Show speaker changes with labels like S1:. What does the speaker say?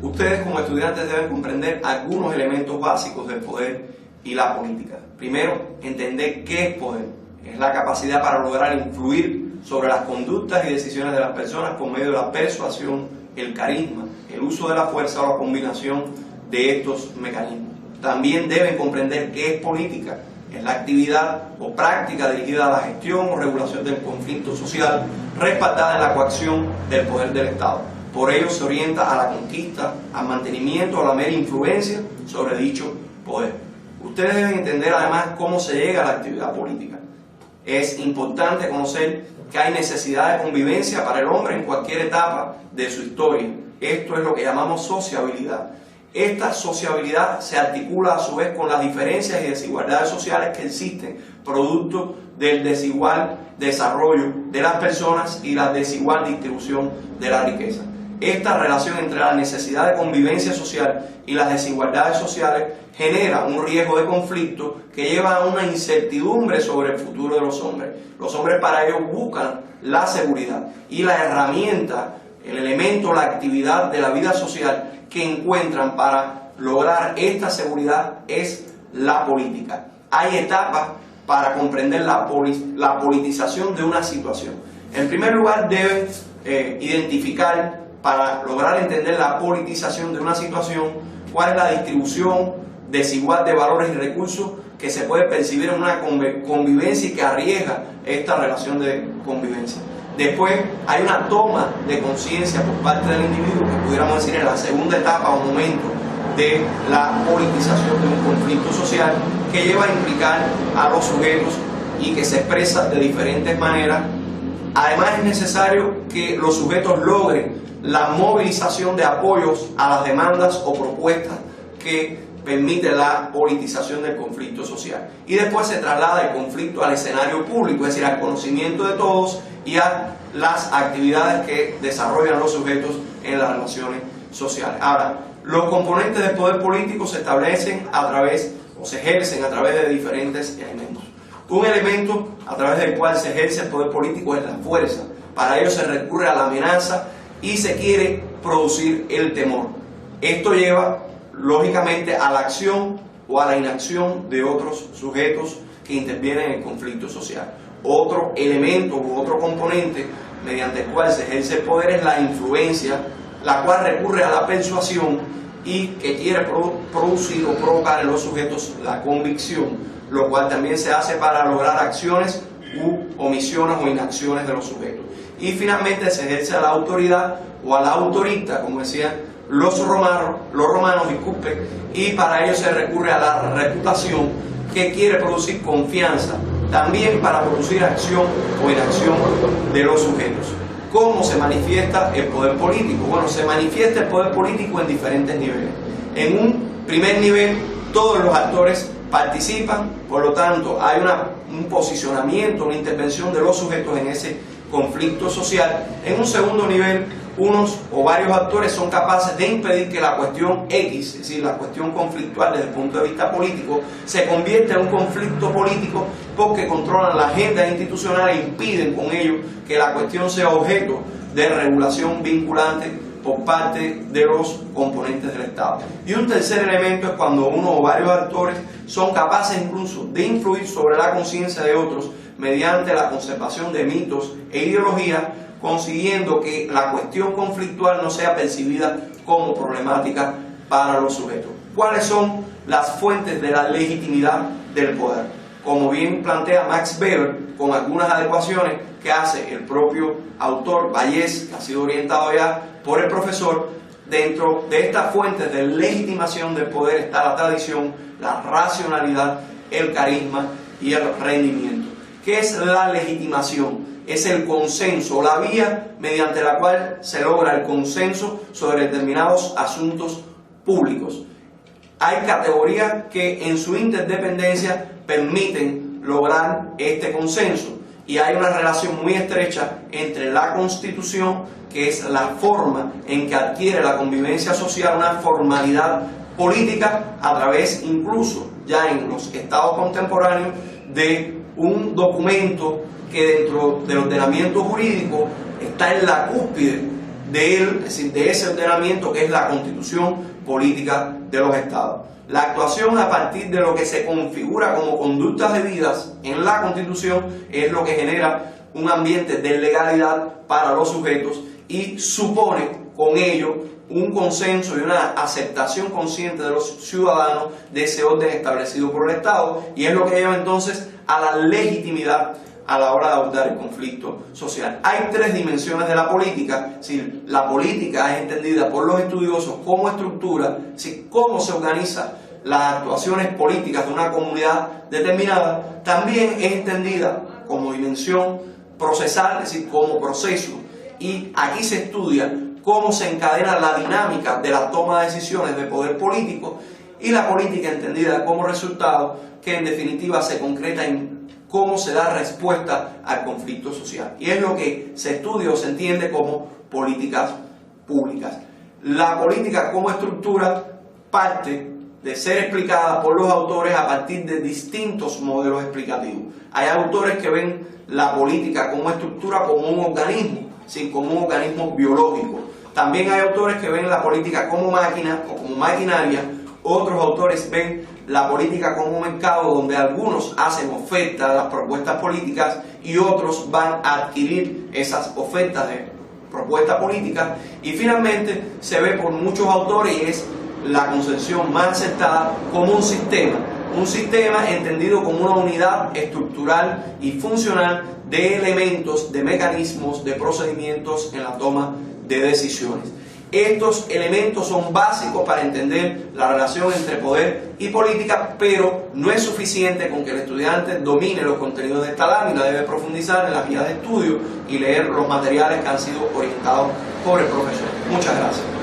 S1: Ustedes como estudiantes deben comprender algunos elementos básicos del poder y la política. Primero, entender qué es poder. Es la capacidad para lograr influir sobre las conductas y decisiones de las personas por medio de la persuasión, el carisma, el uso de la fuerza o la combinación de estos mecanismos. También deben comprender qué es política. Es la actividad o práctica dirigida a la gestión o regulación del conflicto social, respaldada en la coacción del poder del Estado. Por ello se orienta a la conquista, al mantenimiento o a la mera influencia sobre dicho poder. Ustedes deben entender además cómo se llega a la actividad política. Es importante conocer que hay necesidad de convivencia para el hombre en cualquier etapa de su historia. Esto es lo que llamamos sociabilidad. Esta sociabilidad se articula a su vez con las diferencias y desigualdades sociales que existen, producto del desigual desarrollo de las personas y la desigual distribución de la riqueza. Esta relación entre la necesidad de convivencia social y las desigualdades sociales genera un riesgo de conflicto que lleva a una incertidumbre sobre el futuro de los hombres. Los hombres para ello buscan la seguridad y la herramienta, el elemento, la actividad de la vida social que encuentran para lograr esta seguridad es la política. Hay etapas para comprender la politización de una situación. En primer lugar, deben identificar, para lograr entender la politización de una situación, cuál es la distribución desigual de valores y recursos que se puede percibir en una convivencia y que arriesga esta relación de convivencia. Después hay una toma de conciencia por parte del individuo, que pudiéramos decir en la segunda etapa o momento de la politización de un conflicto social, que lleva a implicar a los sujetos y que se expresa de diferentes maneras. Además es necesario que los sujetos logren la movilización de apoyos a las demandas o propuestas que permite la politización del conflicto social. Y después se traslada el conflicto al escenario público, es decir, al conocimiento de todos y a las actividades que desarrollan los sujetos en las relaciones sociales. Ahora, los componentes del poder político se establecen a través, o se ejercen a través de diferentes elementos. Un elemento a través del cual se ejerce el poder político es la fuerza. Para ello se recurre a la amenaza y se quiere producir el temor. Esto lleva, lógicamente, a la acción o a la inacción de otros sujetos que intervienen en el conflicto social. Otro elemento u otro componente mediante el cual se ejerce el poder es la influencia, la cual recurre a la persuasión y que quiere producir o provocar en los sujetos la convicción, lo cual también se hace para lograr acciones u omisiones o inacciones de los sujetos. Y finalmente se ejerce a la autoridad o a la autorita, como decían los romanos, disculpe, y para ello se recurre a la reputación, que quiere producir confianza, también para producir acción o inacción de los sujetos. ¿Cómo se manifiesta el poder político? Bueno, se manifiesta el poder político en diferentes niveles. En un primer nivel, todos los actores participan, por lo tanto hay un posicionamiento, una intervención de los sujetos en ese conflicto social. En un segundo nivel, unos o varios actores son capaces de impedir que la cuestión X, es decir, la cuestión conflictual desde el punto de vista político, se convierta en un conflicto político, porque controlan la agenda institucional e impiden con ello que la cuestión sea objeto de regulación vinculante por parte de los componentes del Estado. Y un tercer elemento es cuando uno o varios actores son capaces incluso de influir sobre la conciencia de otros mediante la conservación de mitos e ideologías, consiguiendo que la cuestión conflictual no sea percibida como problemática para los sujetos. ¿Cuáles son las fuentes de la legitimidad del poder? Como bien plantea Max Weber, con algunas adecuaciones que hace el propio autor Vallés, que ha sido orientado ya por el profesor, dentro de estas fuentes de legitimación del poder está la tradición, la racionalidad, el carisma y el rendimiento. ¿Qué es la legitimación? Es el consenso, la vía mediante la cual se logra el consenso sobre determinados asuntos públicos. Hay categorías que en su interdependencia permiten lograr este consenso, y hay una relación muy estrecha entre la Constitución, que es la forma en que adquiere la convivencia social una formalidad política, a través incluso ya en los estados contemporáneos de un documento que dentro del ordenamiento jurídico está en la cúspide de él, es decir, de ese ordenamiento que es la constitución política de los estados. La actuación a partir de lo que se configura como conductas debidas en la Constitución es lo que genera un ambiente de legalidad para los sujetos y supone con ello un consenso y una aceptación consciente de los ciudadanos de ese orden establecido por el Estado, y es lo que lleva entonces a la legitimidad a la hora de abordar el conflicto social. Hay tres dimensiones de la política. Es decir, la política es entendida por los estudiosos como estructura, es decir, cómo se organizan las actuaciones políticas de una comunidad determinada. También es entendida como dimensión procesal, es decir, como proceso, y aquí se estudia cómo se encadena la dinámica de la toma de decisiones de poder político, y la política entendida como resultado, que en definitiva se concreta en cómo se da respuesta al conflicto social. Y es lo que se estudia o se entiende como políticas públicas. La política como estructura parte de ser explicada por los autores a partir de distintos modelos explicativos. Hay autores que ven la política como estructura, como un organismo, ¿sí? Como un organismo biológico. También hay autores que ven la política como máquina o como maquinaria. Otros autores ven la política como un mercado donde algunos hacen oferta a las propuestas políticas y otros van a adquirir esas ofertas de propuestas políticas. Y finalmente se ve por muchos autores, y es la concepción más aceptada, como un sistema entendido como una unidad estructural y funcional de elementos, de mecanismos, de procedimientos en la toma de decisiones. Estos elementos son básicos para entender la relación entre poder y política, pero no es suficiente con que el estudiante domine los contenidos de esta lámina. Debe profundizar en las guías de estudio y leer los materiales que han sido orientados por el profesor. Muchas gracias.